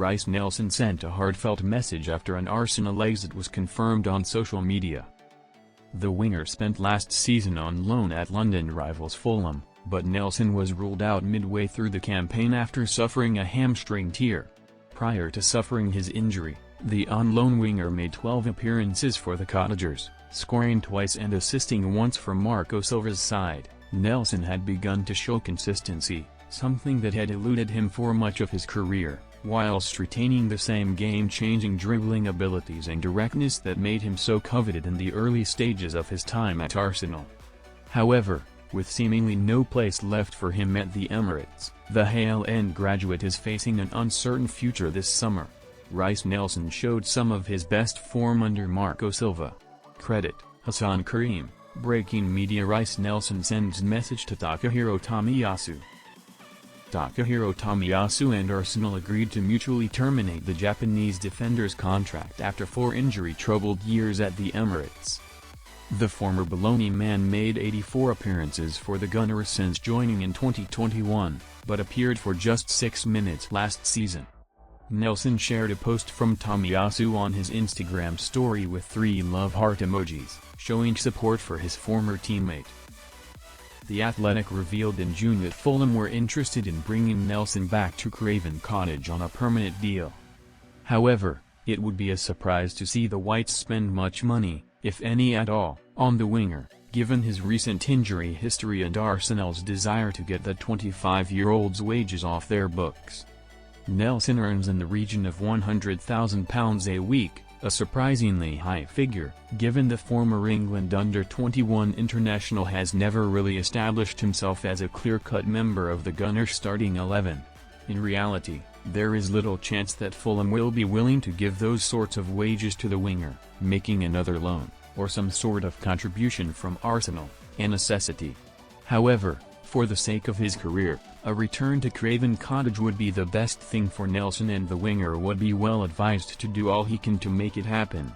Reiss Nelson sent a heartfelt message after an Arsenal exit was confirmed on social media. The winger spent last season on loan at London rivals Fulham, but Nelson was ruled out midway through the campaign after suffering a hamstring tear. Prior to suffering his injury, the on-loan winger made 12 appearances for the Cottagers, scoring twice and assisting once for Marco Silva's side. Nelson had begun to show consistency, something that had eluded him for much of his career, whilst retaining the same game-changing dribbling abilities and directness that made him so coveted in the early stages of his time at Arsenal. However, with seemingly no place left for him at the Emirates, the Hale End graduate is facing an uncertain future this summer. Reiss Nelson showed some of his best form under Marco Silva. Credit, Hassan Karim. Breaking media. Reiss Nelson sends message to Takahiro Tomiyasu. Takahiro Tomiyasu and Arsenal agreed to mutually terminate the Japanese defender's contract after 4 injury-troubled years at the Emirates. The former Bologna man made 84 appearances for the Gunners since joining in 2021, but appeared for just 6 minutes last season. Nelson shared a post from Tomiyasu on his Instagram story with 3 love heart emojis, showing support for his former teammate. The Athletic revealed in June that Fulham were interested in bringing Nelson back to Craven Cottage on a permanent deal. However, it would be a surprise to see the Whites spend much money, if any at all, on the winger, given his recent injury history and Arsenal's desire to get the 25-year-old's wages off their books. Nelson earns in the region of £100,000 a week, a surprisingly high figure, given the former England under-21 international has never really established himself as a clear-cut member of the Gunners' starting 11. In reality, there is little chance that Fulham will be willing to give those sorts of wages to the winger, making another loan, or some sort of contribution from Arsenal, a necessity. However, for the sake of his career, a return to Craven Cottage would be the best thing for Nelson, and the winger would be well advised to do all he can to make it happen.